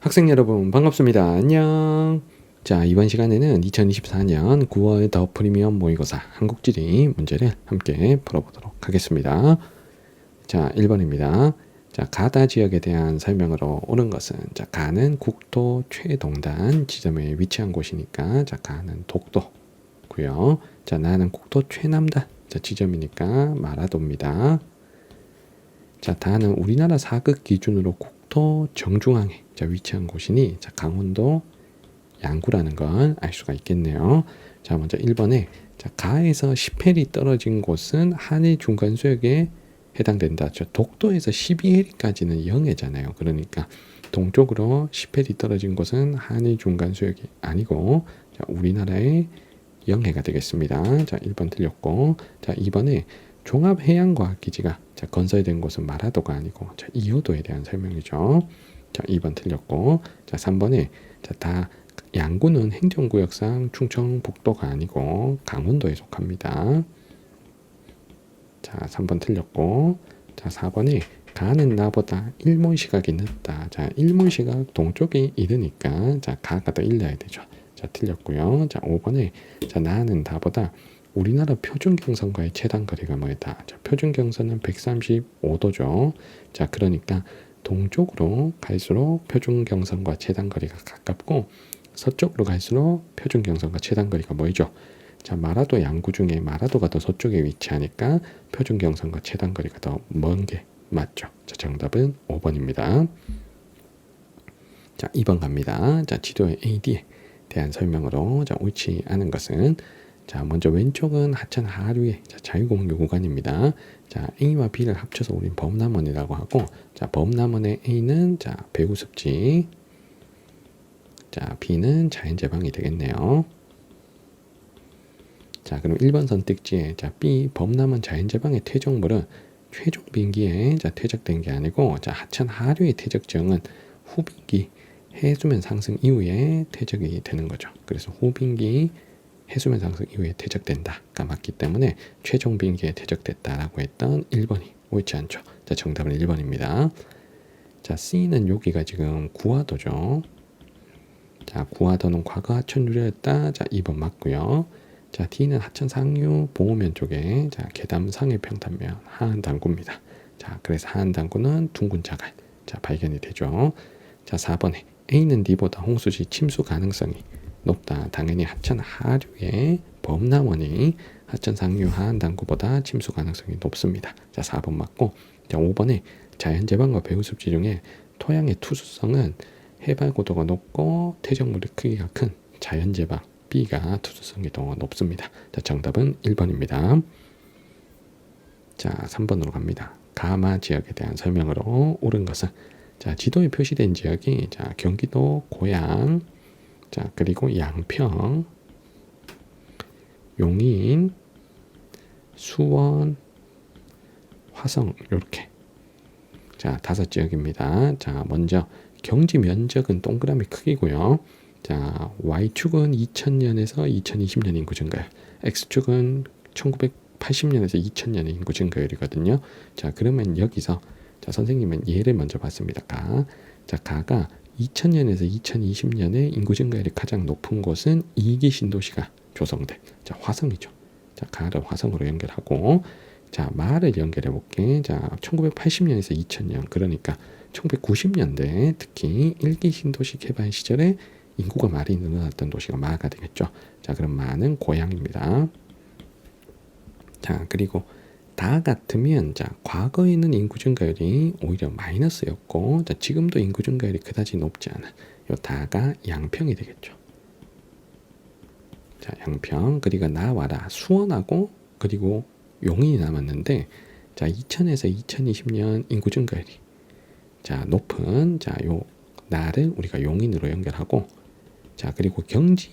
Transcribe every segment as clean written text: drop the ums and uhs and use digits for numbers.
학생 여러분 반갑습니다. 안녕. 자, 이번 시간에는 2024년 9월 더 프리미엄 모의고사 한국지리 문제를 함께 풀어보도록 하겠습니다. 자, 1번입니다. 자, 가다 지역에 대한 설명으로 옳은 것은, 자, 가는 국토 최동단 지점에 위치한 곳이니까, 자, 가는 독도고요. 자, 나는 국토 최남단, 자, 지점이니까 마라도입니다. 자, 다는 우리나라 사극 기준으로 국토 정중앙에, 자, 위치한 곳이니, 자, 강원도 양구라는 걸 알 수가 있겠네요. 자, 먼저 1번에, 자, 가에서 10해리 떨어진 곳은 한일 중간 수역에 해당된다. 저 독도에서 12해리까지는 영해잖아요. 그러니까 동쪽으로 10해리 떨어진 곳은 한일 중간 수역이 아니고, 자, 우리나라의 영해가 되겠습니다. 자, 1번 틀렸고, 자, 2번에 종합해양과학기지가, 자, 건설된 곳은 마라도가 아니고, 자, 이호도에 대한 설명이죠. 자, 2번 틀렸고, 자, 3번에, 자, 다 양구는 행정구역상 충청북도가 아니고 강원도에 속합니다. 자, 3번 틀렸고, 자, 4번에 가는 나보다 일몰시각이 늦다. 자, 일몰시각 동쪽이 이르니까, 자, 가가 더 일러야 되죠. 자, 틀렸고요. 자, 5번에, 자, 나는 나보다 우리나라 표준경선과의 최단 거리가 뭐다. 자, 표준경선은 135도죠. 자, 그러니까 동쪽으로 갈수록 표준경선과 최단 거리가 가깝고, 서쪽으로 갈수록 표준경선과 최단 거리가 뭐이죠? 자, 마라도 양구 중에 마라도가 더 서쪽에 위치하니까 표준경선과 최단 거리가 더 먼 게 맞죠. 자, 정답은 5번입니다. 자, 2번 갑니다. 자, 지도의 AD에 대한 설명으로, 자, 옳지 않은 것은, 자, 먼저 왼쪽은 하천 하류의, 자, 자유공유 구간입니다. 자, A와 B를 합쳐서 우린 범람원이라고 하고, 자, 범람원의 A는, 자, 배후습지, 자, B는 자연제방이 되겠네요. 자, 그럼 1번 선택지에, 자, B 범람원 자연제방의 퇴적물은 최종 빙기에, 자, 퇴적된 게 아니고, 자, 하천 하류의 퇴적 지형은 후빙기 해수면 상승 이후에 퇴적이 되는 거죠. 그래서 후빙기 해수면 상승 이후에 퇴적된다가 맞기 때문에 최종 빙기에 퇴적됐다라고 했던 1번이 옳지 않죠. 자, 정답은 1번입니다. 자, C는 여기가 지금 구화도죠. 자, 구화도는 과거 하천 유래였다. 자, 2번 맞고요. 자, D는 하천 상류 봉우면 쪽에, 자, 계담상해 평탄면 하안 당구입니다. 자, 그래서 하안 당구는 둥근 자갈, 자, 발견이 되죠. 자, 4번에 A는 D보다 홍수시 침수 가능성이 높다. 당연히 하천 하류의 범람원이 하천 상류 하안 당구보다 침수 가능성이 높습니다. 자, 4번 맞고, 자, 5번에 자연제방과 배후습지 중에 토양의 투수성은 해발 고도가 높고 퇴적물의 크기가 큰 자연제방 B가 투수성이 더 높습니다. 자, 정답은 1번입니다. 자, 3번으로 갑니다. 가마 지역에 대한 설명으로 옳은 것은, 자, 지도에 표시된 지역이, 자, 경기도 고양, 자, 그리고 양평, 용인, 수원, 화성, 이렇게, 자, 5지역입니다. 자, 먼저 경지 면적은 동그라미 크기고요. 자, Y축은 2000년에서 2020년 인구 증가율, X축은 1980년에서 2000년의 인구 증가율이거든요. 자, 그러면 여기서, 자, 선생님은 예를 먼저 봤습니다. 자, 가가 2000년에서 2020년에 인구 증가율이 가장 높은 곳은 2기 신도시가 조성된, 자, 화성이죠. 자, 가를 화성으로 연결하고, 자, 마를 연결해 볼게. 자, 1980년에서 2000년, 그러니까 1990년대 특히 1기 신도시 개발 시절에 인구가 많이 늘어났던 도시가 마가 되겠죠. 자, 그럼 마는 고향입니다. 자, 그리고 다 같으면, 자, 과거에는 인구 증가율이 오히려 마이너스였고, 자, 지금도 인구 증가율이 그다지 높지 않은 요 다가 양평이 되겠죠. 자, 양평, 그리고 나와라 수원하고 그리고 용인이 남았는데, 자, 2000에서 2020년 인구 증가율이, 자, 높은, 자, 요 나를 우리가 용인으로 연결하고, 자, 그리고 경지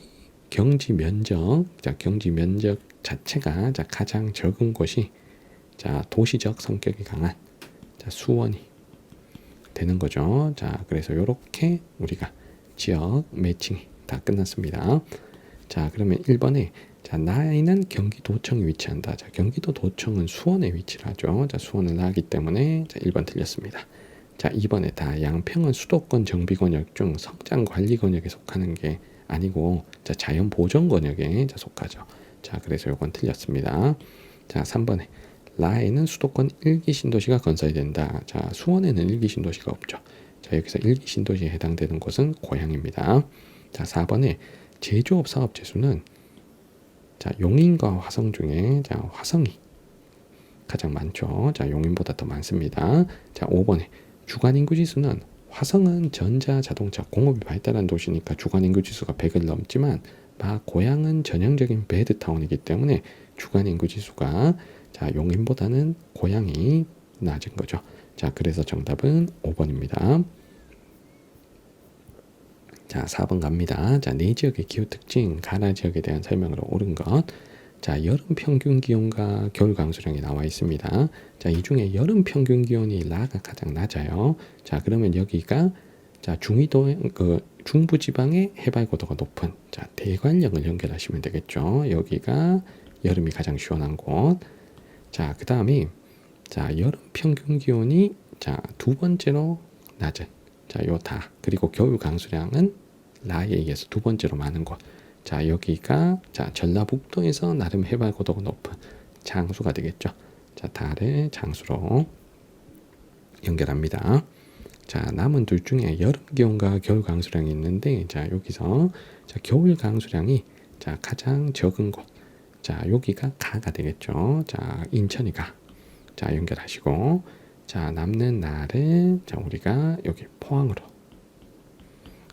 면적, 자, 경지 면적 자체가, 자, 가장 적은 곳이, 자, 도시적 성격이 강한, 자, 수원이 되는 거죠. 자, 그래서 요렇게 우리가 지역 매칭이 다 끝났습니다. 자, 그러면 1번에, 자, 나이는 경기도청에 위치한다. 자, 경기도 도청은 수원에 위치를 하죠. 자, 수원을 나기 때문에, 자, 1번 틀렸습니다. 자, 2번에 다 양평은 수도권 정비권역 중 성장관리권역에 속하는 게 아니고 자, 자연보전권역에 속하죠. 자, 그래서 요건 틀렸습니다. 자, 3번에 라에는 수도권 1기 신도시가 건설이 된다. 자, 수원에는 1기 신도시가 없죠. 자, 여기서 1기 신도시에 해당되는 곳은 고양입니다. 자, 4번에 제조업 사업 재수는 자, 용인과 화성 중에 자, 화성이 가장 많죠. 자, 용인보다 더 많습니다. 자, 5번에 주간 인구 지수는 화성은 전자 자동차 공업이 발달한 도시니까 주간 인구 지수가 100을 넘지만 고양은 전형적인 베드타운이기 때문에 주간 인구 지수가 자, 용인보다는 고양이 낮은 거죠. 자, 그래서 정답은 5번입니다. 자, 4번 갑니다. 자, 네 지역의 기후 특징, 가나 지역에 대한 설명으로 옳은 것. 자, 여름 평균 기온과 겨울 강수량이 나와 있습니다. 자, 이 중에 여름 평균 기온이 라가 가장 낮아요. 자, 그러면 여기가 자, 중부 지방의 해발 고도가 높은 자, 대관령을 연결하시면 되겠죠. 여기가 여름이 가장 시원한 곳. 자, 그다음에 자, 여름 평균 기온이 자, 두 번째로 낮은 자, 요 다. 그리고 겨울 강수량은 라에 의해서 두 번째로 많은 곳. 자, 여기가 자, 전라북도에서 나름 해발 고도가 높은 장수가 되겠죠. 자, 달의 장수로 연결합니다. 자, 남은 둘 중에 여름 기온과 겨울 강수량이 있는데 자, 여기서 자, 겨울 강수량이 자, 가장 적은 곳. 자, 여기가 가가 되겠죠. 자, 인천이 가. 자, 연결하시고 자, 남는 날은 자, 우리가 여기 포항으로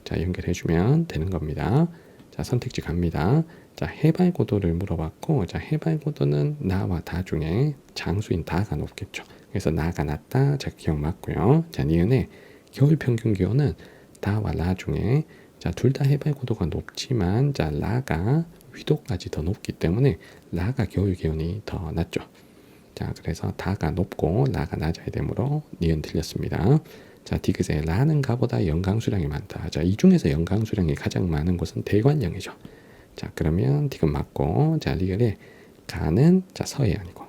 자, 연결해 주면 되는 겁니다. 자, 선택지 갑니다. 자, 해발 고도를 물어봤고 자, 해발 고도는 나와 다 중에 장수인 다가 높겠죠. 그래서 나가 낮다. 자, 기억 맞고요. 자, 니은의 겨울 평균 기온은 다와 라 중에 자, 둘 다 해발 고도가 높지만 자, 라가 위도까지 더 높기 때문에 라가 겨울 기온이 더 낮죠. 자, 그래서 다가 높고 라가 낮아야 되므로 니은 틀렸습니다. 자, 디귿에 라는 가보다 연강수량이 많다. 자, 이 중에서 연강수량이 가장 많은 곳은 대관령이죠. 자, 그러면 디귿 맞고 자, 리을에 가는 자, 서해안이고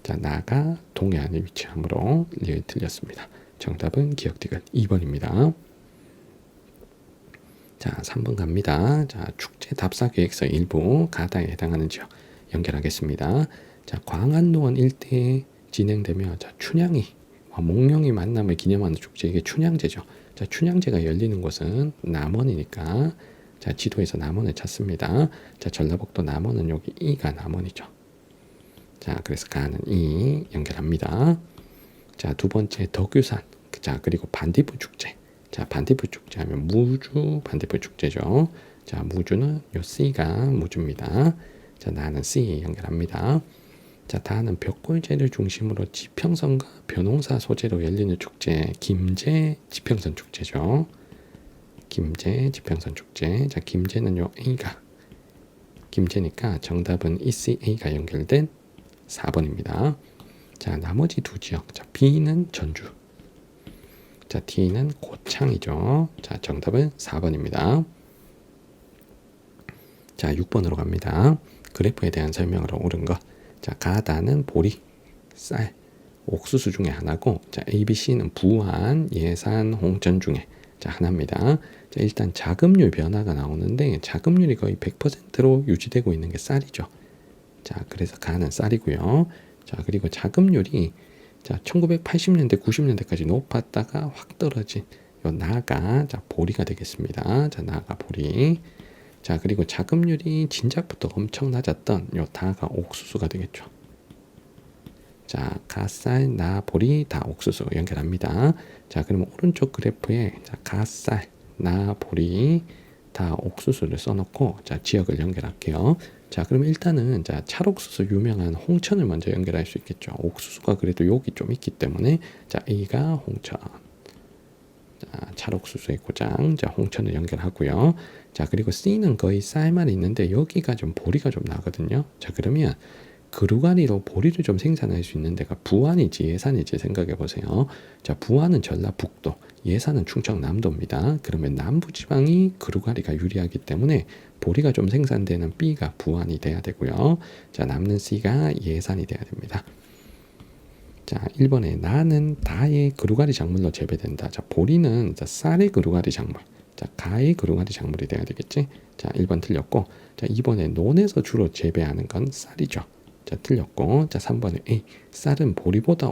자, 나가 동해안에 위치하므로 리을 틀렸습니다. 정답은 기억 디귿 2번입니다. 자, 3번 갑니다. 자, 축제 답사 계획서 일부 가다에 해당하는 지역 연결하겠습니다. 자, 광안노원 일대에 진행되며 자, 춘향이 몽룡이 만남을 기념하는 축제, 이게 춘향제죠. 자, 춘향제가 열리는 곳은 남원이니까 자, 지도에서 남원을 찾습니다. 자, 전라북도 남원은 여기 이가 남원이죠. 자, 그래서 가는 이 연결합니다. 자, 두 번째 덕유산. 자, 그리고 반딧불 축제. 자, 반딧불 축제 하면 무주 반딧불 축제죠. 자, 무주는 요 C가 무주입니다. 자, 나는 C 연결합니다. 자, 다는 벽골제를 중심으로 지평선과 벼농사 소재로 열리는 축제, 김제 지평선 축제죠. 김제 지평선 축제. 자, 김제는 요 A가 김제니까 정답은 ECA가 연결된 4번입니다. 자, 나머지 두 지역. 자, B는 전주. 자, D는 고창이죠. 자, 정답은 4번입니다. 자, 6번으로 갑니다. 그래프에 대한 설명으로 옳은 것. 자, 가다는 보리, 쌀, 옥수수 중에 하나고 자, ABC는 부안, 예산, 홍천 중에 자, 하나입니다. 자, 일단 자급률 변화가 나오는데 자급률이 거의 100%로 유지되고 있는 게 쌀이죠. 자, 그래서 가는 쌀이고요. 자, 그리고 자급률이 자, 1980년대, 90년대까지 높았다가 확 떨어진 요 나가 자, 보리가 되겠습니다. 자, 나가 보리. 자, 그리고 자급률이 진작부터 엄청 낮았던 요 다가 옥수수가 되겠죠. 자, 가쌀, 나, 보리, 다 옥수수 연결합니다. 자, 그러면 오른쪽 그래프에 자, 가쌀, 나, 보리, 다 옥수수를 써놓고 자, 지역을 연결할게요. 자, 그러면 일단은 자, 찰옥수수 유명한 홍천을 먼저 연결할 수 있겠죠. 옥수수가 그래도 여기 좀 있기 때문에 자, A가 홍천. 자, 찰옥수수의 고장, 자, 홍천을 연결하고요. 자, 그리고 C는 거의 쌀만 있는데 여기가 좀 보리가 좀 나거든요. 자, 그러면 그루가리로 보리를 좀 생산할 수 있는 데가 부안이지 예산이지 생각해 보세요. 자, 부안은 전라북도, 예산은 충청남도입니다. 그러면 남부지방이 그루가리가 유리하기 때문에 보리가 좀 생산되는 B가 부안이 돼야 되고요. 자, 남는 C가 예산이 돼야 됩니다. 자, 1번에 나는 다의 그루가리 작물로 재배된다. 자, 보리는 자, 쌀의 그루가리 작물. 자, 가의 그루가리 작물이 돼야 되겠지. 자, 1번 틀렸고. 자, 2번에 논에서 주로 재배하는 건 쌀이죠. 자, 틀렸고. 자, 3번에 A. 쌀은 보리보다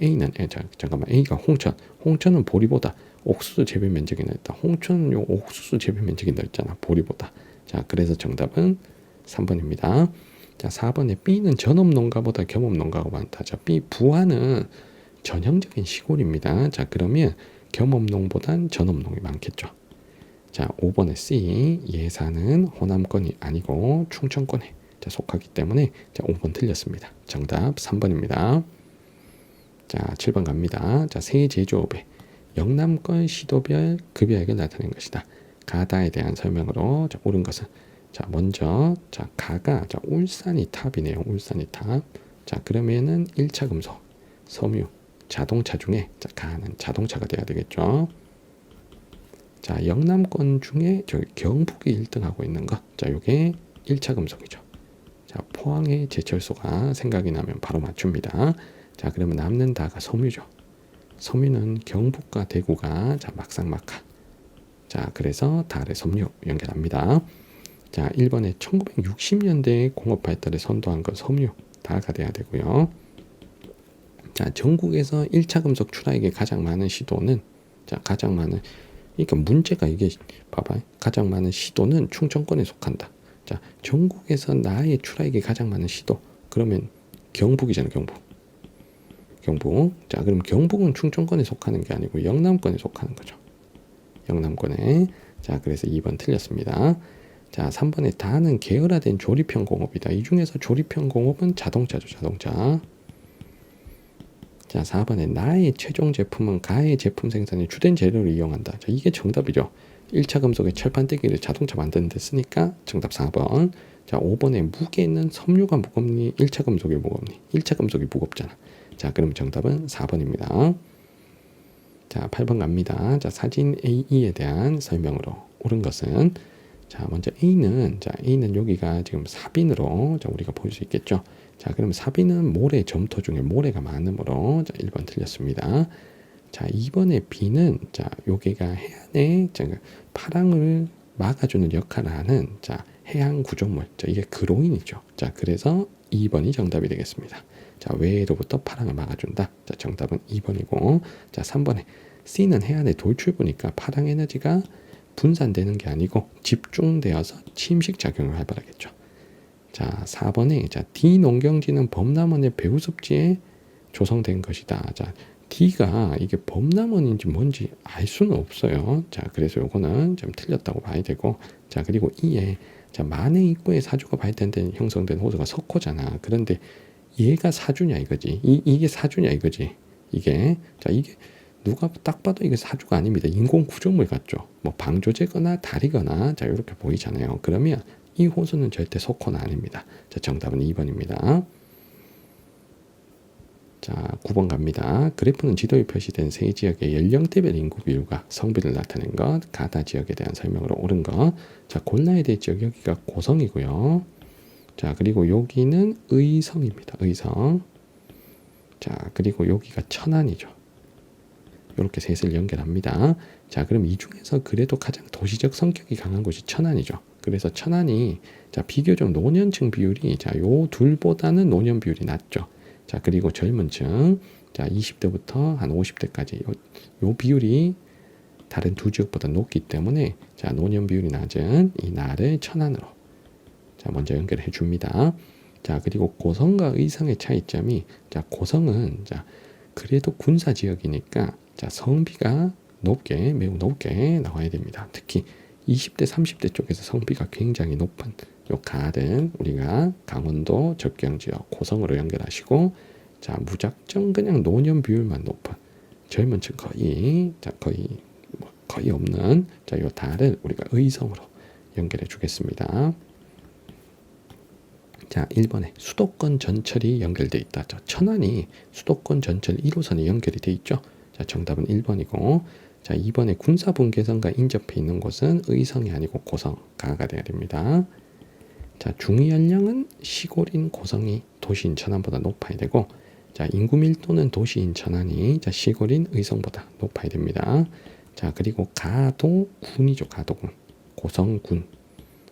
A는 잠깐만. A가 홍천. 홍천은 보리보다 옥수수 재배 면적이 넓다. 홍천은 요 옥수수 재배 면적이 넓잖아. 보리보다. 자, 그래서 정답은 3번입니다. 자, 4번에 B는 전업농가보다 겸업농가가 많다. 자, B 부안은 전형적인 시골입니다. 자, 그러면 겸업농보단 전업농이 많겠죠. 자, 5번에 C 예산은 호남권이 아니고 충청권에 자, 속하기 때문에 자, 5번 틀렸습니다. 정답 3번입니다. 자, 7번 갑니다. 자, 새 제조업의 영남권 시도별 급여액을 나타낸 것이다. 가다에 대한 설명으로 자, 옳은 것은 자, 먼저 자, 가가 자, 울산이 탑이네요. 울산이 탑. 자, 그러면은 1차 금속, 섬유, 자동차 중에 자, 가는 자동차가 돼야 되겠죠. 자, 영남권 중에 저기 경북이 1등하고 있는 것. 자, 요게 1차 금속이죠. 자, 포항의 제철소가 생각이 나면 바로 맞춥니다. 자, 그러면 남는 다가 섬유죠. 섬유는 경북과 대구가 자, 막상막하. 자, 그래서 달의 섬유 연결합니다. 자, 1번에 1960년대에 공업 발달에 선도한 건 섬유 다가 돼야 되고요. 자, 전국에서 1차 금속 출하액이 가장 많은 시도는 자, 가장 많은 그러니까 문제가 이게 봐봐. 가장 많은 시도는 충청권에 속한다. 자, 전국에서 나의 출하액이 가장 많은 시도. 그러면 경북이잖아, 경북. 경북. 자, 그럼 경북은 충청권에 속하는 게 아니고 영남권에 속하는 거죠. 영남권에. 자, 그래서 2번 틀렸습니다. 자, 3번에 다는 계열화된 조립형 공업이다. 이 중에서 조립형 공업은 자동차죠, 자동차. 자, 4번에 나의 최종 제품은 가의 제품 생산에 주된 재료를 이용한다. 자, 이게 정답이죠. 1차 금속의 철판떼기를 자동차 만드는 데 쓰니까 정답 4번. 자, 5번에 무게는 섬유가 무겁니? 1차 금속이 무겁니? 1차 금속이 무겁잖아. 자, 그럼 정답은 4번입니다. 자, 8번 갑니다. 자, 사진 AE에 대한 설명으로 옳은 것은 자, 먼저 A는 여기가 지금 사빈으로 자, 우리가 볼 수 있겠죠. 자, 그럼 사빈은 모래 점토 중에 모래가 많으므로 자, 1번 틀렸습니다. 자, 2번에 B는 자, 여기가 해안에 자, 파랑을 막아주는 역할을 하는 자, 해양 구조물. 자, 이게 그로인이죠. 자, 그래서 2번이 정답이 되겠습니다. 자, 외로부터 파랑을 막아준다. 자, 정답은 2번이고. 자, 3번에 C는 해안의 돌출부니까 파랑 에너지가 분산되는 게 아니고 집중되어서 침식 작용을 활발하겠죠. 자, 4번에 자, D 농경지는 범람원의 배후습지에 조성된 것이다. 자, D가 이게 범람원인지 뭔지 알 수는 없어요. 자, 그래서 요거는 좀 틀렸다고 봐야 되고, 자, 그리고 E에 자, 만해 입구에 사주가 발달된 형성된 호수가 석호잖아. 그런데 얘가 사주냐 이거지. 이게 사주냐 이거지. 이게 자, 이게 누가 딱 봐도 이게 사주가 아닙니다. 인공 구조물 같죠. 뭐 방조제거나 다리거나 자, 이렇게 보이잖아요. 그러면 이 호수는 절대 석호는 아닙니다. 자, 정답은 2번입니다. 자, 9번 갑니다. 그래프는 지도에 표시된 세 지역의 연령대별 인구 비율과 성비를 나타낸 것, 가다 지역에 대한 설명으로 옳은 것. 자, 골라야 될 지역 여기가 고성이고요. 자, 그리고 여기는 의성입니다. 의성. 자, 그리고 여기가 천안이죠. 이렇게 셋을 연결합니다. 자, 그럼 이 중에서 그래도 가장 도시적 성격이 강한 곳이 천안이죠. 그래서 천안이 자, 비교적 노년층 비율이 자, 요 둘보다는 노년 비율이 낮죠. 자, 그리고 젊은 층 자, 20대부터 한 50대까지 요 비율이 다른 두 지역보다 높기 때문에 자, 노년 비율이 낮은 이 나를 천안으로 자, 먼저 연결해 줍니다. 자, 그리고 고성과 의성의 차이점이 자, 고성은 자, 그래도 군사 지역이니까 자, 성비가 높게 매우 높게 나와야 됩니다. 특히 20대 30대 쪽에서 성비가 굉장히 높은 요 가든 우리가 강원도 접경 지역 고성으로 연결하시고 자, 무작정 그냥 노년 비율만 높은 젊은 층 거의 자, 거의 없는 자, 요 달을 우리가 의성으로 연결해 주겠습니다. 자, 1번에 수도권 전철이 연결돼 있다. 자, 천안이 수도권 전철 1호선이 연결이 돼 있죠. 자, 정답은 1번이고, 자, 2번에 군사분계선과 인접해 있는 곳은 의성이 아니고 고성, 가가 돼야 됩니다. 자, 중위 연령은 시골인 고성이 도시인 천안보다 높아야 되고, 자, 인구 밀도는 도시인 천안이 자, 시골인 의성보다 높아야 됩니다. 자, 그리고 가도군이죠. 가도군. 고성군.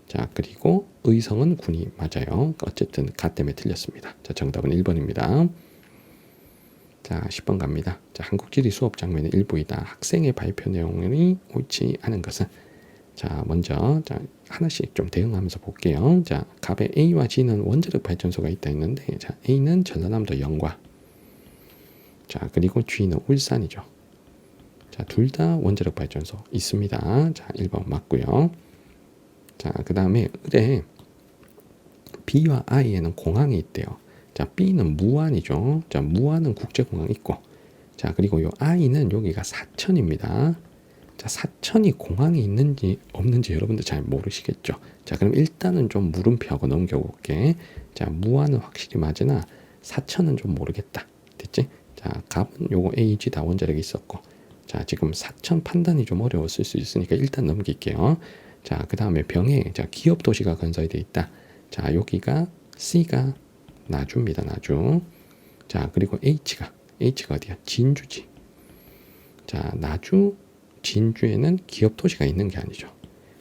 자, 그리고 의성은 군이 맞아요. 어쨌든 가 때문에 틀렸습니다. 자, 정답은 1번입니다. 자, 10번 갑니다. 자, 한국지리 수업 장면의 일부이다. 학생의 발표 내용이 옳지 않은 것은 자, 먼저 자, 하나씩 좀 대응하면서 볼게요. 자, 갑의 A와 G는 원자력 발전소가 있다 했는데 자, A는 전라남도 영과 자, 그리고 G는 울산이죠. 자, 둘 다 원자력 발전소 있습니다. 자, 1번 맞고요. 자, 그 다음에 을에 B와 I에는 공항이 있대요. 자, B는 무안이죠. 자, 무안은 국제공항 있고 자, 그리고 요 I는 여기가 사천입니다. 자, 사천이 공항이 있는지 없는지 여러분들 잘 모르시겠죠. 자, 그럼 일단은 좀 물음표하고 넘겨볼게. 자, 무안은 확실히 맞으나 사천은 좀 모르겠다. 됐지? 자, 갑은 요거 AG 다 원자력이 있었고 자, 지금 사천 판단이 좀 어려웠을 수 있으니까 일단 넘길게요. 자, 그 다음에 병에 자, 기업 도시가 건설되어 있다. 자, 여기가 C가 나주입니다. 나주. 자, 그리고 H가 어디야? 진주지. 자, 나주 진주에는 기업 도시가 있는 게 아니죠.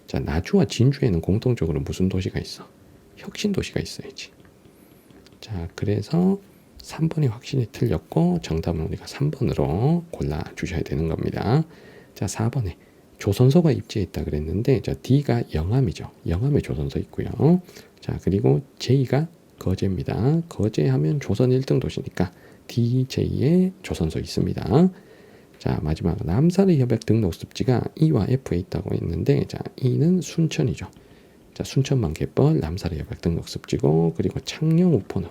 자, 나주와 진주에는 공통적으로 무슨 도시가 있어? 혁신 도시가 있어야지. 자, 그래서 3번이 확실히 틀렸고 정답은 우리가 3번으로 골라 주셔야 되는 겁니다. 자, 4번에 조선소가 입지해 있다 그랬는데 자, D가 영암이죠. 영암에 조선소 있고요. 자, 그리고 J가 거제입니다. 거제하면 조선 1등 도시니까 DJ에 조선소 있습니다. 자, 마지막 남사리 협약 등록 습지가 E와 F에 있다고 했는데 자, E는 순천이죠. 자, 순천만 갯벌 남사리 협약 등록 습지고 그리고 창녕 우포는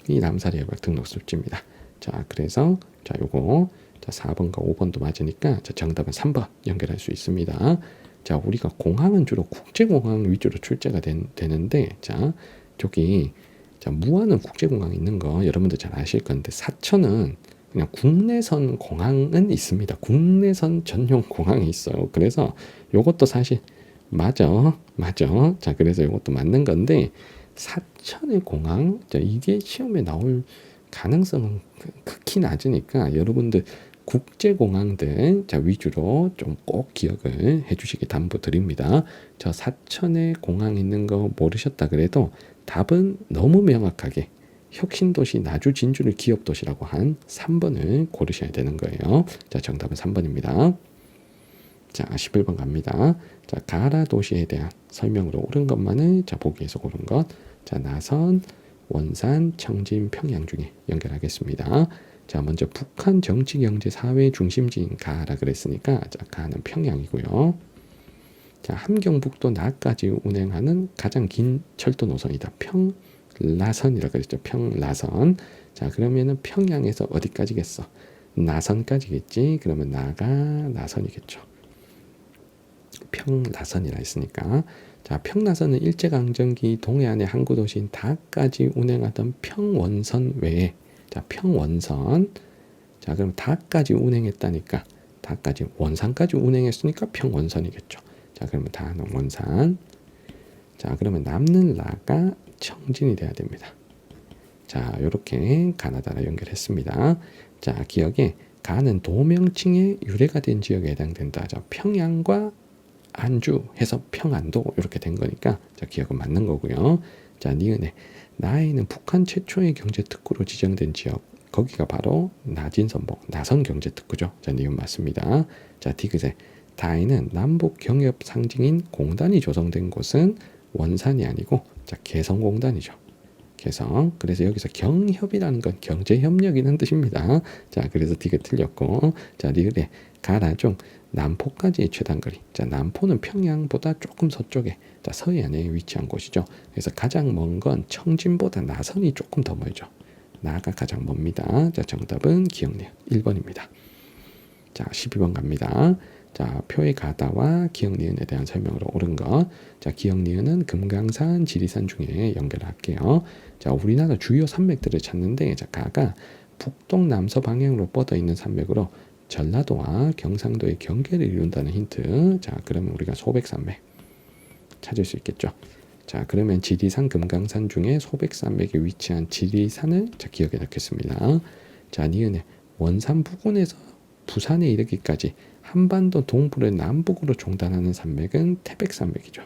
이 남사리 협약 등록 습지입니다. 자, 그래서 자, 요거 자, 4번과 5번도 맞으니까 자, 정답은 3번 연결할 수 있습니다. 자, 우리가 공항은 주로 국제공항 위주로 출제가 되는데 자, 저기 자, 무안은 국제공항 있는 거 여러분들 잘 아실 건데 사천은 그냥 국내선 공항은 있습니다. 국내선 전용 공항이 있어요. 그래서 요것도 사실 맞아. 자, 그래서 요것도 맞는 건데 사천의 공항 자, 이게 시험에 나올 가능성은 극히 낮으니까 여러분들 국제공항들 자, 위주로 좀 꼭 기억을 해주시기 당부드립니다. 저 사천에 공항 있는 거 모르셨다 그래도 답은 너무 명확하게 혁신도시 나주 진주를 기업도시라고 한 3번을 고르셔야 되는 거예요. 자, 정답은 3번입니다. 자, 11번 갑니다. 자, 가라 도시에 대한 설명으로 옳은 것만을 자, 보기에서 고른 것. 자, 나선, 원산, 청진, 평양 중에 연결하겠습니다. 자, 먼저 북한 정치, 경제, 사회 중심지인 가라 그랬으니까 자, 가는 평양이고요. 자, 함경북도 나까지 운행하는 가장 긴 철도 노선이다. 평라선이라고 그랬죠. 평라선. 자, 그러면은 평양에서 어디까지겠어? 나선까지겠지. 그러면 나가 나선이겠죠. 평라선이라 했으니까 자, 평라선은 일제강점기 동해안의 항구 도시인 다까지 운행하던 평원선 외에 자, 평원선 자, 그럼 다까지 운행했다니까 다까지 원산까지 운행했으니까 평원선이겠죠. 자, 그러면 다는 원산. 자, 그러면 남는 라가 청진이 돼야 됩니다. 자, 요렇게 가나다라 연결했습니다. 자, 기억에 가는 도명칭의 유래가 된 지역에 해당된다. 자, 평양과 안주 해서 평안도 이렇게 된 거니까 자, 기억은 맞는 거고요. 자, 니은에 나에는 북한 최초의 경제특구로 지정된 지역 거기가 바로 나진선봉 나선경제특구죠. 자, 니은 맞습니다. 자, 디귿에 다에는 남북 경협 상징인 공단이 조성된 곳은 원산이 아니고 자, 개성공단이죠. 개성. 그래서 여기서 경협이라는 건 경제협력이라는 뜻입니다. 자, 그래서 디귿 틀렸고 자, 리을에 가라 중 남포까지의 최단거리. 자, 남포는 평양보다 조금 서쪽에 자, 서해안에 위치한 곳이죠. 그래서 가장 먼 건 청진보다 나선이 조금 더 멀죠. 나가 가장 멉니다. 자, 정답은 기억니은 1번입니다. 자, 12번 갑니다. 자, 표의 가다와 기억니은에 대한 설명으로 옳은 것. 자, 기억니은은 금강산, 지리산 중에 연결할게요. 자, 우리나라 주요 산맥들을 찾는데 자, 가가 북동남서 방향으로 뻗어 있는 산맥으로 전라도와 경상도의 경계를 이룬다는 힌트. 자, 그러면 우리가 소백산맥 찾을 수 있겠죠. 자, 그러면 지리산, 금강산 중에 소백산맥에 위치한 지리산을 자, 기억에 넣겠습니다. 자, 니은에 원산 부근에서 부산에 이르기까지 한반도 동부를 남북으로 종단하는 산맥은 태백산맥이죠.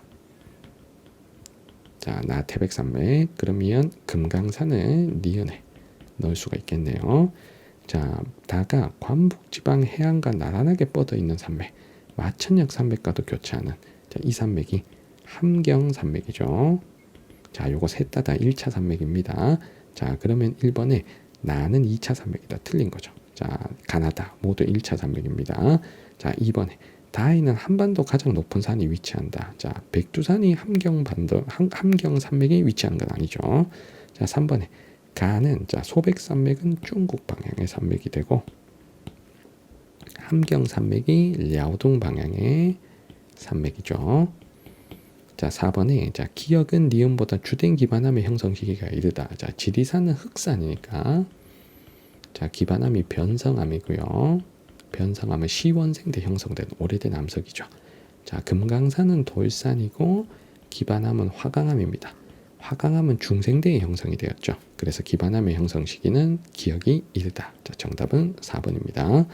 자, 나 태백산맥. 그러면 금강산을 니은에 넣을 수가 있겠네요. 자, 다가 관북지방 해안과 나란하게 뻗어 있는 산맥, 마천역 산맥과도 교차하는 자, 이 산맥이 함경산맥이죠. 자, 요거 셋 다 1차 산맥입니다. 자, 그러면 1번에 나는 2차 산맥이다. 틀린 거죠. 자, 가나다 모두 1차 산맥입니다. 자, 2번에 다에는 한반도 가장 높은 산이 위치한다. 자, 백두산이 함경산맥에 위치한 건 아니죠. 자, 3번에 가는 자, 소백산맥은 중국 방향의 산맥이 되고 함경산맥이 랴오둥 방향의 산맥이죠. 자, 4번에 자, 기역은 니은보다 주된 기반함의 형성 시기가 이르다. 자, 지리산은 흑산이니까 자, 기반함이 변성암이고요. 변성암은 시원생 때 형성된 오래된 암석이죠. 자, 금강산은 돌산이고 기반함은 화강암입니다. 화강암은 중생대에 형성이 되었죠. 그래서 기반함의 형성 시기는 기역이 이르다. 자, 정답은 4번입니다.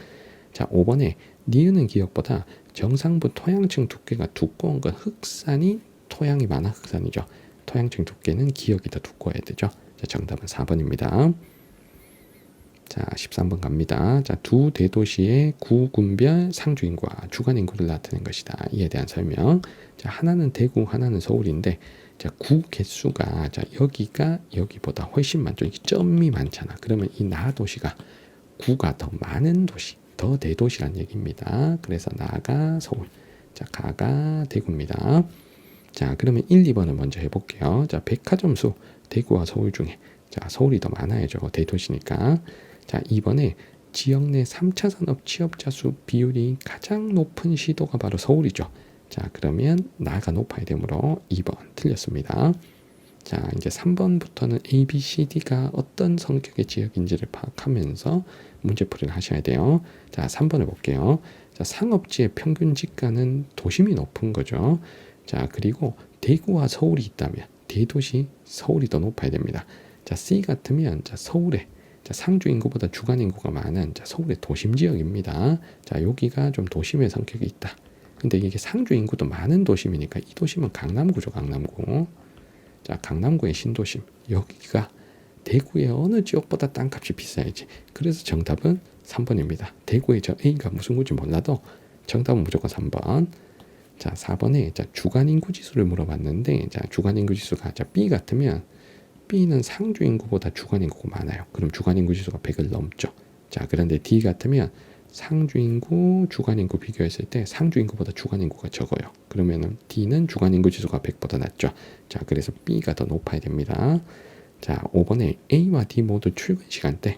자, 5번에 니은은 기역보다 정상부 토양층 두께가 두꺼운 건 흑산이 토양이 많아 흑산이죠. 토양층 두께는 기역이 더 두꺼워야 되죠. 자, 정답은 4번입니다. 자, 13번 갑니다. 자, 두 대도시의 구군별 상주인구와 주간인구를 나타낸 것이다. 이에 대한 설명. 자, 하나는 대구, 하나는 서울인데, 자, 구 개수가 자, 여기가 여기보다 훨씬 많죠. 이게 점이 많잖아. 그러면 이 나 도시가 구가 더 많은 도시, 더 대도시란 얘기입니다. 그래서 나가 서울, 자, 가가 대구입니다. 자, 그러면 1, 2번을 먼저 해볼게요. 자, 백화점 수 대구와 서울 중에 자, 서울이 더 많아야죠. 대도시니까. 자, 2번에 지역 내 3차 산업 취업자 수 비율이 가장 높은 시도가 바로 서울이죠. 자, 그러면 나가 높아야 되므로 2번 틀렸습니다. 자, 이제 3번부터는 A, B, C, D가 어떤 성격의 지역인지를 파악하면서 문제풀이를 하셔야 돼요. 자, 3번을 볼게요. 자, 상업지의 평균 지가는 도심이 높은 거죠. 자, 그리고 대구와 서울이 있다면 대도시 서울이 더 높아야 됩니다. 자, C 같으면 자, 서울에 자, 상주 인구보다 주간 인구가 많은 자, 서울의 도심 지역입니다. 자, 여기가 좀 도심의 성격이 있다. 근데 이게 상주 인구도 많은 도심이니까 이 도심은 강남구죠, 강남구. 자, 강남구의 신도심. 여기가 대구의 어느 지역보다 땅값이 비싸야지. 그래서 정답은 3번입니다. 대구의 저 A가 무슨 구인지 몰라도 정답은 무조건 3번. 자, 4번에 자, 주간 인구 지수를 물어봤는데 자, 주간 인구 지수가 자, B 같으면 B는 상주 인구보다 주간 인구가 많아요. 그럼 주간 인구 지수가 100을 넘죠. 자, 그런데 D 같으면 상주 인구, 주간 인구 비교했을 때 상주 인구보다 주간 인구가 적어요. 그러면은 D는 주간 인구 지수가 100보다 낮죠. 자, 그래서 B가 더 높아야 됩니다. 자, 5번에 A와 D 모두 출근 시간대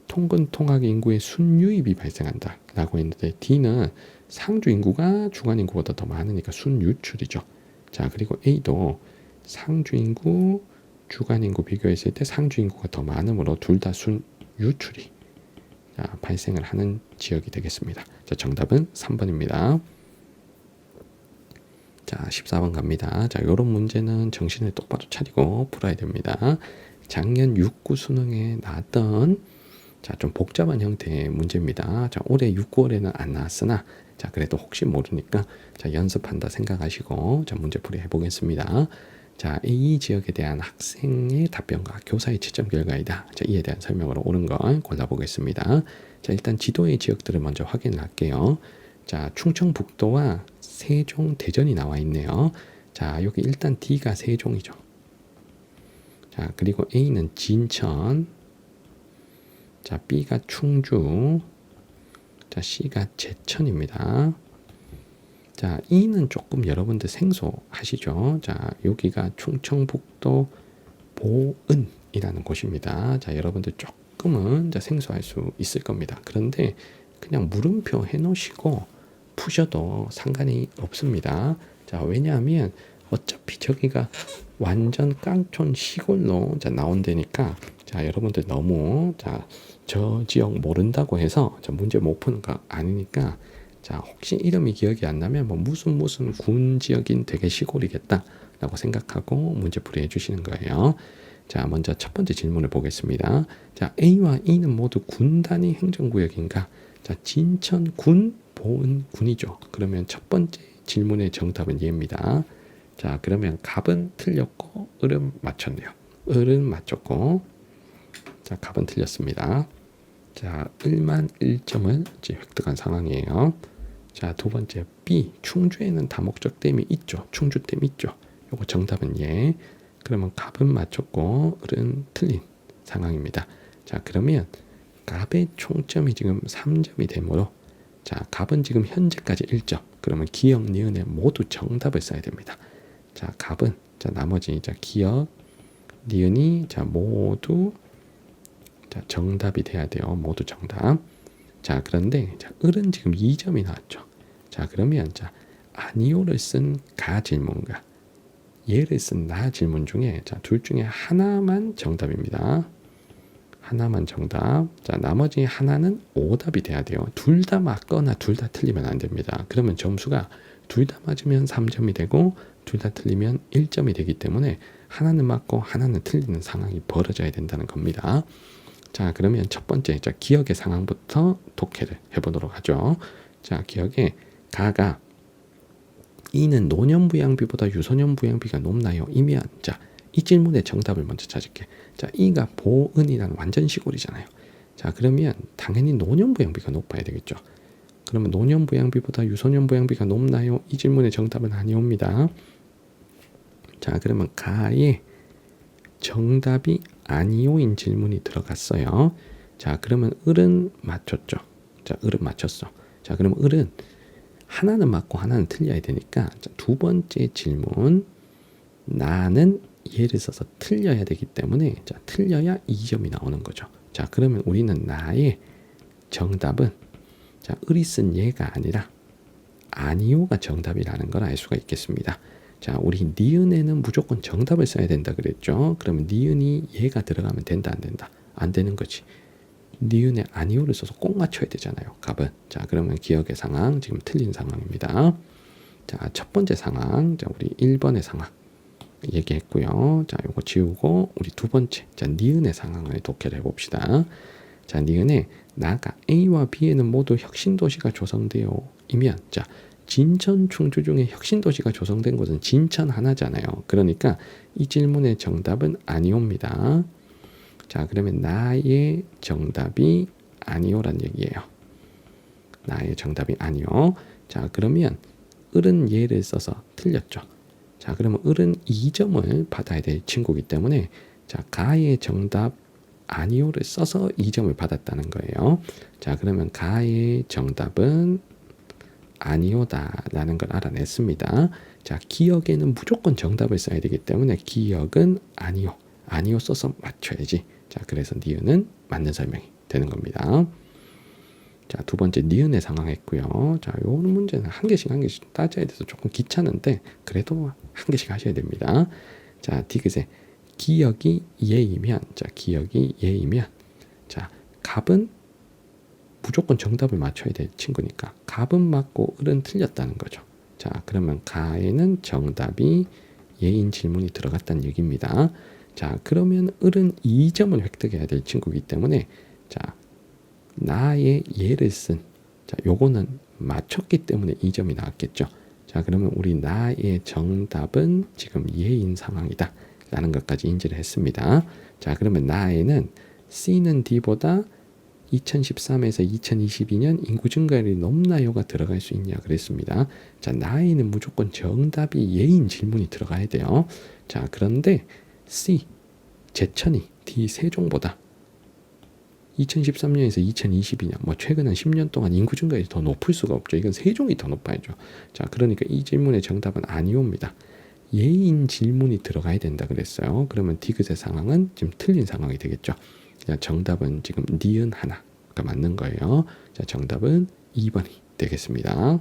통근 통학 인구의 순유입이 발생한다 라고 했는데 D는 상주 인구가 주간 인구보다 더 많으니까 순유출이죠. 자, 그리고 A도 상주 인구, 주간 인구 비교했을 때 상주 인구가 더 많으므로 둘 다 순유출이 자, 발생을 하는 지역이 되겠습니다. 자, 정답은 3번입니다. 자, 14번 갑니다. 자, 요런 문제는 정신을 똑바로 차리고 풀어야 됩니다. 작년 6구 수능에 나왔던 자, 좀 복잡한 형태의 문제입니다. 자, 올해 6월에는 안 나왔으나 자, 그래도 혹시 모르니까 자, 연습한다 생각하시고 자, 문제풀이 해보겠습니다. 자, A 지역에 대한 학생의 답변과 교사의 채점 결과이다. 자, 이에 대한 설명으로 옳은 걸 골라보겠습니다. 자, 일단 지도의 지역들을 먼저 확인을 할게요. 자, 충청북도와 세종, 대전이 나와 있네요. 자, 여기 일단 D가 세종이죠. 자, 그리고 A는 진천, 자, B가 충주, 자, C가 제천입니다. 자, E는 조금 여러분들 생소하시죠? 자, 여기가 충청북도 보은이라는 곳입니다. 자, 여러분들 조금은 자, 생소할 수 있을 겁니다. 그런데 그냥 물음표 해놓으시고 푸셔도 상관이 없습니다. 자, 왜냐하면 어차피 저기가 완전 깡촌 시골로 자, 나온다니까 자, 여러분들 너무 자, 저 지역 모른다고 해서 자, 문제 못 푸는 거 아니니까 자, 혹시 이름이 기억이 안 나면 뭐 무슨 군 지역인 되게 시골이겠다라고 생각하고 문제 풀이해 주시는 거예요. 자, 먼저 첫 번째 질문을 보겠습니다. 자, A와 E는 모두 군 단위 행정구역인가? 자, 진천군, 보은군이죠. 그러면 첫 번째 질문의 정답은 얘입니다. 자, 그러면 갑은 틀렸고 을은 맞췄네요. 을은 맞췄고, 자, 갑은 틀렸습니다. 자, 을만 1점을 이제 획득한 상황이에요. 자, 두 번째 B, 충주에는 다목적 댐이 있죠. 충주댐 있죠. 요거 정답은 예. 그러면 갑은 맞췄고 을은 틀린 상황입니다. 자, 그러면 갑의 총점이 지금 3점이 되므로, 자, 갑은 지금 현재까지 1점. 그러면 기역, 니은에 모두 정답을 써야 됩니다. 자, 갑은, 자, 나머지, 자, 기역, 니은이, 자, 모두, 자, 정답이 돼야 돼요. 모두 정답. 자, 그런데, 자, 을은 지금 2점이 나왔죠. 자, 그러면, 자, 아니오를 쓴 가 질문과 얘를 쓴 나 질문 중에, 자, 둘 중에 하나만 정답입니다. 하나만 정답. 자, 나머지 하나는 오답이 돼야 돼요. 둘 다 맞거나 둘 다 틀리면 안 됩니다. 그러면 점수가 둘 다 맞으면 3점이 되고 둘 다 틀리면 1점이 되기 때문에 하나는 맞고 하나는 틀리는 상황이 벌어져야 된다는 겁니다. 자, 그러면 첫 번째, 자, 기억의 상황부터 독해를 해보도록 하죠. 자, 기억에 가가 이는 노년부양비보다 유소년부양비가 높나요? 이면, 자, 이 질문의 정답을 먼저 찾을게. 자, 이가 보은이라는 완전 시골이잖아요. 자, 그러면 당연히 노년부양비가 높아야 되겠죠. 그러면 노년부양비보다 유소년부양비가 높나요? 이 질문의 정답은 아니옵니다. 자, 그러면 가에 정답이 아니오인 질문이 들어갔어요. 자, 그러면 을은 맞췄죠. 자, 을은 맞췄어. 자, 그러면 을은 하나는 맞고 하나는 틀려야 되니까, 자, 두 번째 질문, 나는 예를 써서 틀려야 되기 때문에, 자, 틀려야 2점이 나오는 거죠. 자, 그러면 우리는 나의 정답은, 자, 을이 쓴 예가 아니라 아니오가 정답이라는 걸 알 수가 있겠습니다. 자, 우리 니은에는 무조건 정답을 써야 된다 그랬죠. 그러면 니은이 얘가 들어가면 된다, 안 된다? 안 되는 거지. 니은에 아니오를 써서 꼭 맞춰야 되잖아요. 갑은. 자, 그러면 기억의 상황 지금 틀린 상황입니다. 자, 첫 번째 상황, 자, 우리 1번의 상황 얘기했고요. 자, 요거 지우고 우리 두 번째, 자, 니은의 상황을 독해를 해봅시다. 자, 니은에 나가 A와 B에는 모두 혁신도시가 조성되어 이면, 자, 진천, 충주 중에 혁신도시가 조성된 곳은 진천 하나잖아요. 그러니까 이 질문의 정답은 아니옵니다. 자, 그러면 나의 정답이 아니오란 얘기예요. 나의 정답이 아니오. 자, 그러면 을은 예를 써서 틀렸죠. 자, 그러면 을은 2점을 받아야 될 친구이기 때문에, 자, 가의 정답 아니오를 써서 2점을 받았다는 거예요. 자, 그러면 가의 정답은 아니오다라는 걸 알아냈습니다. 자, 기억에는 무조건 정답을 써야 되기 때문에 기억은 아니오 써서 맞춰야지. 자, 그래서 니은은 맞는 설명이 되는 겁니다. 자, 두 번째 니은의 상황 했고요. 자, 요 문제는 한 개씩 따져야 돼서 조금 귀찮은데 그래도 한 개씩 하셔야 됩니다. 자, 디귿에 기억이 예이면, 자, 기억이 예이면, 자, 갑은 무조건 정답을 맞춰야 될 친구니까 갑은 맞고 을은 틀렸다는 거죠. 자, 그러면 가에는 정답이 예인 질문이 들어갔다는 얘기입니다. 자, 그러면 을은 2점을 획득해야 될 친구이기 때문에, 자, 나의 예를 쓴, 자, 요거는 맞췄기 때문에 2점이 나왔겠죠. 자, 그러면 우리 나의 정답은 지금 예인 상황이다 라는 것까지 인지를 했습니다. 자, 그러면 나에는 C는 D보다 2013에서 2022년 인구 증가율이 높나요가 들어갈 수 있냐 그랬습니다. 자, 나에는 무조건 정답이 예인 질문이 들어가야 돼요. 자, 그런데 C, 제천이 D 세종보다 2013년에서 2022년, 뭐 최근 한 10년 동안 인구 증가율이 더 높을 수가 없죠. 이건 세종이 더 높아야죠. 자, 그러니까 이 질문의 정답은 아니옵니다. 예인 질문이 들어가야 된다 그랬어요. 그러면 디귿의 상황은 지금 틀린 상황이 되겠죠. 자, 정답은 지금 니은 하나가 맞는 거예요. 자, 정답은 2번이 되겠습니다.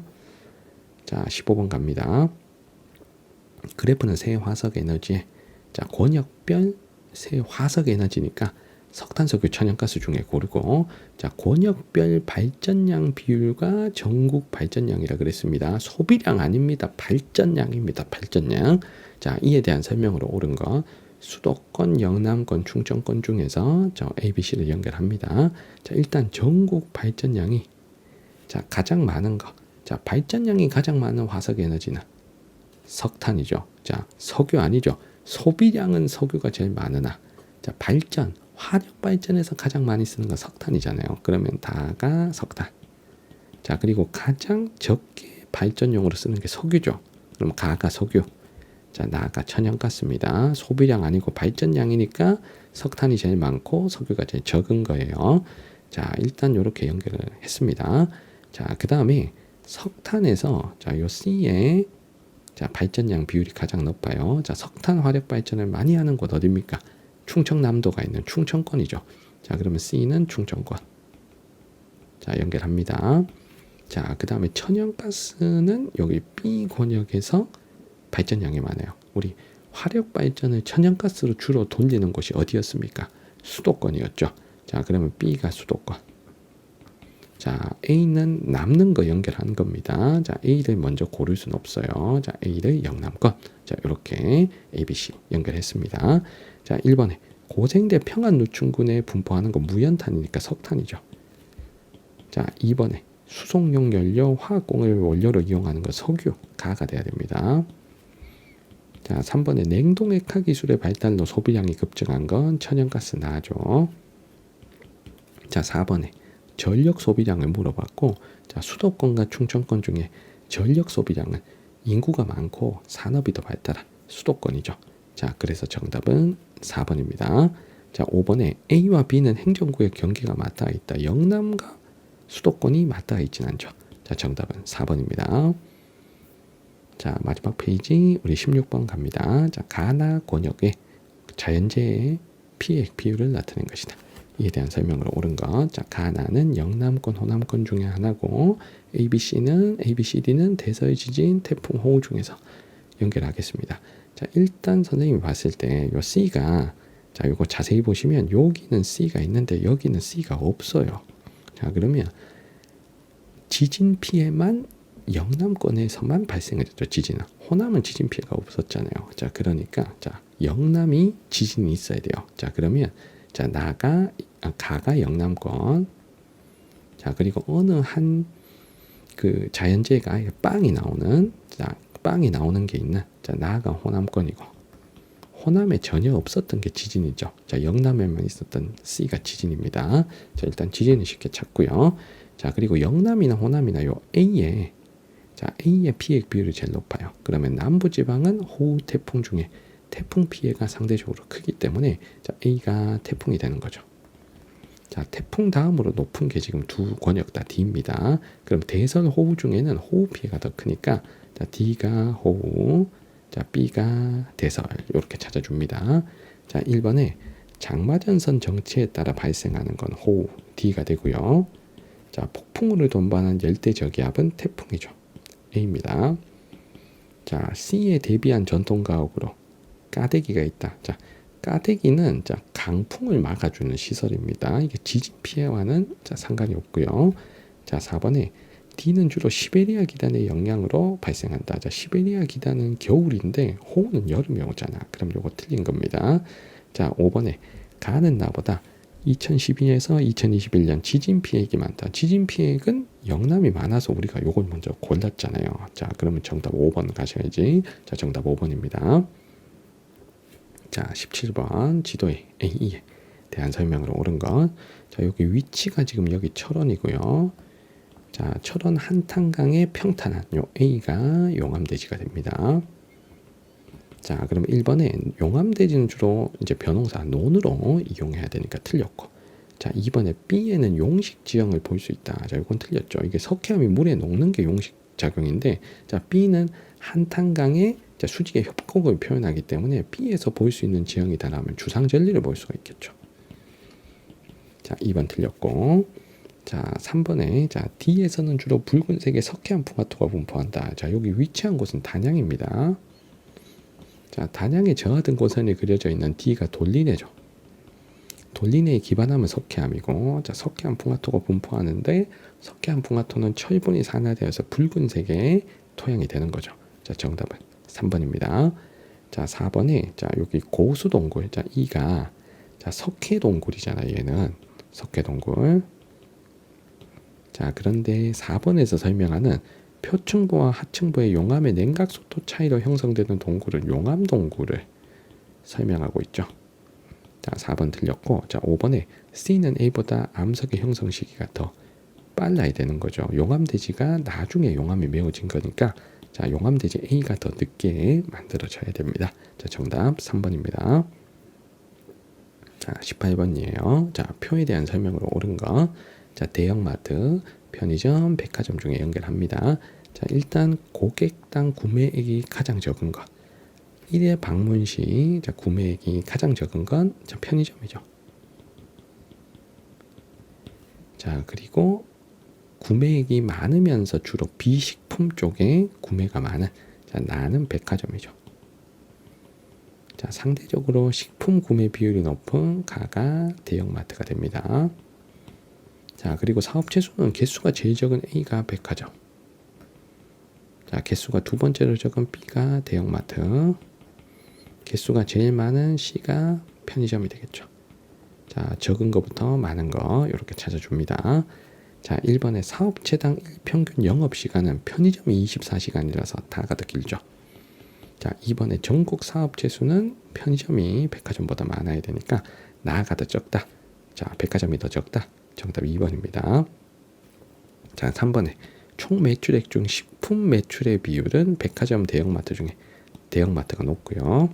자, 15번 갑니다. 그래프는 새 화석 에너지에, 자, 권역별 새 화석 에너지니까 석탄, 석유, 천연가스 중에 고르고, 자, 권역별 발전량 비율과 전국 발전량이라 그랬습니다. 소비량 아닙니다. 발전량입니다. 발전량. 자, 이에 대한 설명으로 옳은 거. 수도권, 영남권, 충청권 중에서 저 ABC를 연결합니다. 자, 일단 전국 발전량이 자, 가장 많은 거. 자, 발전량이 가장 많은 화석 에너지는 석탄이죠. 자, 석유 아니죠. 소비량은 석유가 제일 많으나, 자, 발전, 화력 발전에서 가장 많이 쓰는 건 석탄이잖아요. 그러면 다가 석탄. 자, 그리고 가장 적게 발전용으로 쓰는 게 석유죠. 그럼 가가 석유. 자, 나가 천연가스입니다. 소비량 아니고 발전량이니까 석탄이 제일 많고 석유가 제일 적은 거예요. 자, 일단 이렇게 연결을 했습니다. 자, 그 다음에 석탄에서 자, 요 C에 자, 발전량 비율이 가장 높아요. 자, 석탄 화력 발전을 많이 하는 곳 어디입니까? 충청남도가 있는 충청권이죠. 자, 그러면 C는 충청권. 자, 연결합니다. 자, 그 다음에 천연가스는 여기 B 권역에서 발전량이 많아요. 우리 화력 발전을 천연가스로 주로 돌리는 곳이 어디였습니까? 수도권이었죠. 자, 그러면 B가 수도권. 자, A는 남는 거 연결하는 겁니다. 자, A를 먼저 고를 수는 없어요. 자, A를 영남권. 자, 이렇게 ABC 연결했습니다. 자, 1번에 고생대 평안 누춘군에 분포하는 거 무연탄이니까 석탄이죠. 자, 2번에 수송용 연료, 화학공을 원료로 이용하는 거 석유, 가가 돼야 됩니다. 자, 3번에 냉동액화 기술의 발달로 소비량이 급증한 건 천연가스 나죠. 자, 4번에 전력 소비량을 물어봤고, 자, 수도권과 충청권 중에 전력 소비량은 인구가 많고 산업이 더 발달한 수도권이죠. 자, 그래서 정답은 4번입니다. 자, 5번에 A와 B는 행정구역 경계가 맞닿아 있다. 영남과 수도권이 맞닿아 있진 않죠. 자, 정답은 4번입니다. 자, 마지막 페이지 우리 16번 갑니다. 자, 가나 권역의 자연재해의 피해액 비율을 나타낸 것이다. 이에 대한 설명으로 옳은 것. 자, 가나는 영남권, 호남권 중에 하나고, ABCD는 대서해 지진, 태풍, 호우 중에서 연결하겠습니다. 자, 일단 선생님이 봤을 때 요 C가, 자, 요거 자세히 보시면 여기는 C가 있는데 여기는 C가 없어요. 자, 그러면 지진 피해만 영남권에서만 발생했죠. 지진은. 호남은 지진 피해가 없었잖아요. 자, 그러니까 자, 영남이 지진이 있어야 돼요. 자, 그러면 자, 가가 영남권. 자, 그리고 어느 한 그 자연재해가 빵이 나오는, 자, 빵이 나오는 게 있는, 자, 나가 호남권이고, 호남에 전혀 없었던 게 지진이죠. 자, 영남에만 있었던 C가 지진입니다. 자, 일단 지진은 쉽게 찾고요. 자, 그리고 영남이나 호남이나 요 A의 피해 비율이 제일 높아요. 그러면 남부지방은 호우, 태풍 중에 태풍 피해가 상대적으로 크기 때문에 자, A가 태풍이 되는 거죠. 자, 태풍 다음으로 높은 게 지금 두 권역 다 D입니다. 그럼 대설 호우 중에는 호우 피해가 더 크니까 자, D가 호우, 자, B가 대설 이렇게 찾아줍니다. 자, 1번에 장마전선 정체에 따라 발생하는 건 호우, D가 되고요. 자, 폭풍우를 동반한 열대저기압은 태풍이죠. A입니다. 자, C에 대비한 전통가옥으로 까대기가 있다. 자, 까대기는 자, 강풍을 막아주는 시설입니다. 이게 지진 피해와는 자, 상관이 없고요. 자, 4번에 D는 주로 시베리아 기단의 영향으로 발생한다. 자, 시베리아 기단은 겨울인데 호우는 여름에 오잖아. 그럼 요거 틀린 겁니다. 자, 5번에 가는 나보다 2012년에서 2021년 지진 피해액이 많다. 지진 피해액은 영남이 많아서 우리가 요걸 먼저 골랐잖아요. 자, 그러면 정답 5번 가셔야지. 자, 정답 5번입니다. 자, 17번 지도의 A에 대한 설명으로 옳은 것. 자, 여기 위치가 지금 여기 철원이고요. 자, 철원 한탄강의 평탄한 요 A가 용암대지가 됩니다. 자, 그럼 1번에 용암대지는 주로 이제 벼농사 논으로 이용해야 되니까 틀렸고, 자, 2번에 B에는 용식 지형을 볼 수 있다. 자, 이건 틀렸죠. 이게 석회암이 물에 녹는 게 용식 작용인데, 자, B는 한탄강의 자, 수직의 협곡을 표현하기 때문에 B에서 볼 수 있는 지형이다라면 주상절리를 볼 수가 있겠죠. 자, 2번 틀렸고, 자, 3번에 자, D에서는 주로 붉은색의 석회암 풍화토가 분포한다. 자, 여기 위치한 곳은 단양입니다. 자, 단양에 저하등 고선이 그려져 있는 D가 돌리네죠. 돌리네에 기반하면 석회암이고, 자, 석회암 풍화토가 분포하는데 석회암 풍화토는 철분이 산화되어서 붉은색의 토양이 되는 거죠. 자, 정답은 3번입니다. 자, 4번에 자, 여기 고수동굴. 자, 이가 자, 석회동굴이잖아. 얘는 석회동굴. 자, 그런데 4번에서 설명하는 표층부와 하층부의 용암의 냉각속도 차이로 형성되는 동굴은 용암동굴을 설명하고 있죠. 자, 4번 틀렸고, 자, 5번에 C는 A보다 암석의 형성 시기가 더 빨라야 되는 거죠. 용암대지가 나중에 용암이 메워진 거니까, 자, 용암대지 A가 더 늦게 만들어져야 됩니다. 자, 정답 3번입니다. 자, 18번이에요. 자, 표에 대한 설명으로 옳은 거. 자, 대형마트, 편의점, 백화점 중에 연결합니다. 자, 일단 고객당 구매액이 가장 적은 것. 1회 방문 시 자, 구매액이 가장 적은 건 자, 편의점이죠. 자, 그리고 구매액이 많으면서 주로 비식품 쪽에 구매가 많은 자, 나는 백화점이죠. 자, 상대적으로 식품 구매 비율이 높은 가가 대형마트가 됩니다. 자, 그리고 사업체 수는 개수가 제일 적은 A가 백화점. 자, 개수가 두 번째로 적은 B가 대형마트. 개수가 제일 많은 C가 편의점이 되겠죠. 자, 적은 것부터 많은 거 이렇게 찾아줍니다. 자, 1번에 사업체당 평균 영업시간은 편의점이 24시간이라서 다가 더 길죠. 자, 2번에 전국 사업체 수는 편의점이 백화점보다 많아야 되니까 나가 더 적다. 자, 백화점이 더 적다. 정답 2번입니다. 자, 3번에 총 매출액 중 식품 매출의 비율은 백화점 대형마트 중에 대형마트가 높고요.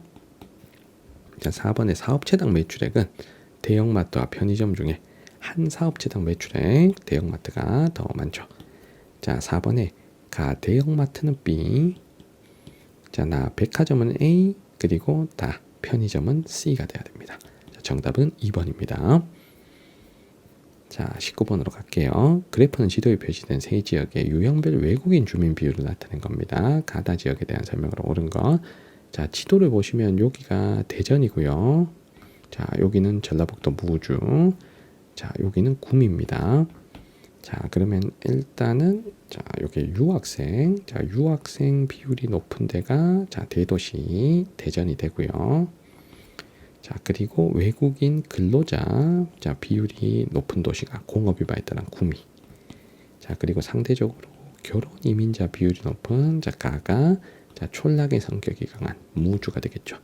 자, 4번에 사업체당 매출액은 대형마트와 편의점 중에 한 사업체당 매출액 대형마트가 더 많죠. 자, 4번에 가 대형마트는 B. 자, 나 백화점은 A, 그리고 다 편의점은 C가 돼야 됩니다. 자, 정답은 2번입니다. 자, 19번으로 갈게요. 그래프는 지도에 표시된 세 지역의 유형별 외국인 주민 비율을 나타낸 겁니다. 가다 지역에 대한 설명으로 옳은 거. 자, 지도를 보시면 여기가 대전이고요. 자, 여기는 전라북도 무주. 자, 여기는 구미입니다. 자, 그러면 일단은 자, 여기 유학생. 자, 유학생 비율이 높은 데가 자, 대도시 대전이 되고요. 자, 그리고 외국인 근로자 자, 비율이 높은 도시가 공업이 발달한 구미. 자, 그리고 상대적으로 결혼 이민자 비율이 높은 자, 가가 자, 촌락의 성격이 강한 무주가 되겠죠.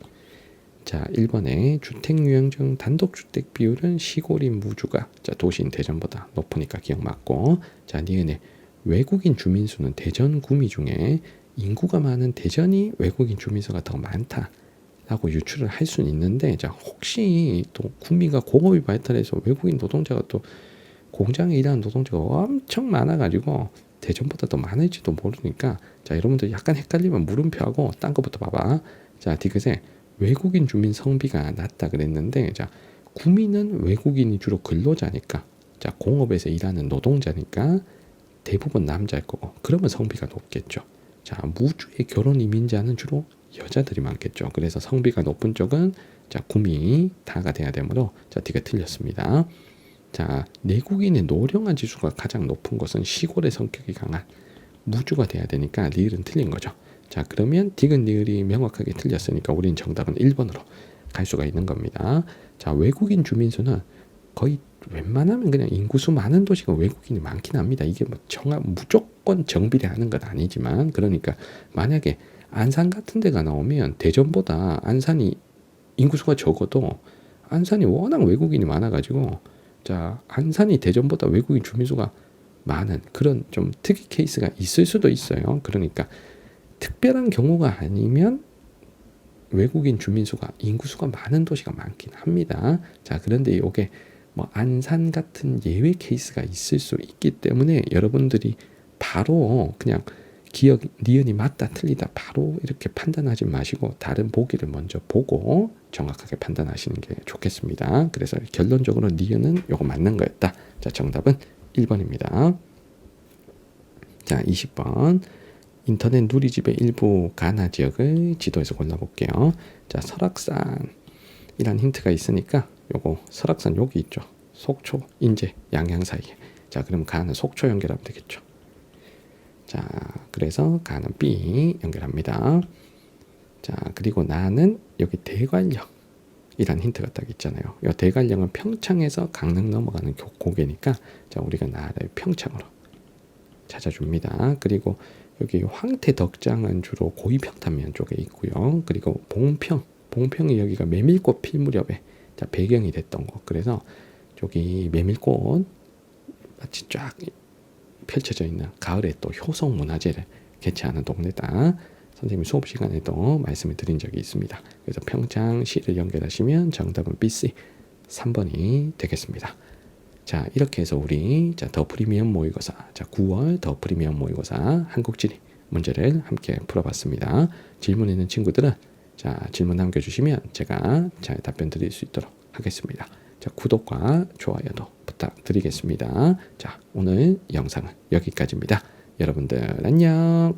자, 1번에 주택 유형중 단독주택 비율은 시골인 무주가 자, 도시인 대전보다 높으니까 기억 맞고. 자, 니은에 외국인 주민 수는 대전 구미 중에 인구가 많은 대전이 외국인 주민 수가 더 많다 라고 유추를 할 수는 있는데, 자, 혹시 또 구미가 공업이 발달해서 외국인 노동자가 또 공장에 일하는 노동자가 엄청 많아가지고 대전보다 더 많을지도 모르니까, 자, 여러분들 약간 헷갈리면 물음표하고 딴 거부터 봐봐. 자, 디귿에 외국인 주민 성비가 낮다 그랬는데, 자, 구미는 외국인이 주로 근로자니까, 자, 공업에서 일하는 노동자니까 대부분 남자일 거고, 그러면 성비가 높겠죠. 자, 무주의 결혼 이민자는 주로 여자들이 많겠죠. 그래서 성비가 높은 쪽은 자, 구미 다가 돼야 되므로 자, D가 틀렸습니다. 자, 내국인의 노령화 지수가 가장 높은 것은 시골의 성격이 강한 무주가 돼야 되니까 리을은 틀린 거죠. 자, 그러면 디귿 리을이 명확하게 틀렸으니까 우린 정답은 1번으로 갈 수가 있는 겁니다. 자, 외국인 주민수는 거의 웬만하면 그냥 인구수 많은 도시가 외국인이 많긴 합니다. 이게 뭐 무조건 정비례하는 건 아니지만, 그러니까 만약에 안산 같은 데가 나오면 대전보다 안산이 인구수가 적어도 안산이 워낙 외국인이 많아가지고 자, 안산이 대전보다 외국인 주민수가 많은 그런 좀 특이 케이스가 있을 수도 있어요. 그러니까 특별한 경우가 아니면 외국인 주민수가 인구수가 많은 도시가 많긴 합니다. 자, 그런데 이게 뭐 안산 같은 예외 케이스가 있을 수 있기 때문에 여러분들이 바로 그냥 기억 니은이 맞다 틀리다 바로 이렇게 판단하지 마시고 다른 보기를 먼저 보고 정확하게 판단하시는 게 좋겠습니다. 그래서 결론적으로 니은은 요거 맞는 거였다. 자, 정답은 1번입니다. 자, 20번 인터넷 누리집의 일부 가나 지역을 지도에서 골라볼게요. 자, 설악산이란 힌트가 있으니까 요거 설악산 여기 있죠. 속초, 인제, 양양 사이에. 자, 그럼 가는 속초 연결하면 되겠죠. 자, 그래서 가는 B 연결합니다. 자, 그리고 나는 여기 대관령 이란 힌트가 딱 있잖아요. 이 대관령은 평창에서 강릉 넘어가는 고개니까 자, 우리가 나를 평창으로 찾아줍니다. 그리고 여기 황태 덕장은 주로 고위평탄면 쪽에 있고요. 그리고 봉평이 여기가 메밀꽃 필 무렵에 자, 배경이 됐던 곳. 그래서 저기 메밀꽃 마치 쫙 펼쳐져 있는 가을에 또 효성 문화제를 개최하는 동네다. 선생님이 수업 시간에도 말씀을 드린 적이 있습니다. 그래서 평창시를 연결하시면 정답은 BC 3번이 되겠습니다. 자, 이렇게 해서 우리 더 프리미엄 모의고사 9월 더 프리미엄 모의고사 한국지리 문제를 함께 풀어봤습니다. 질문 있는 친구들은 자, 질문 남겨주시면 제가 잘 답변 드릴 수 있도록 하겠습니다. 자, 구독과 좋아요도 부탁드리겠습니다. 자, 오늘 영상은 여기까지입니다. 여러분들 안녕.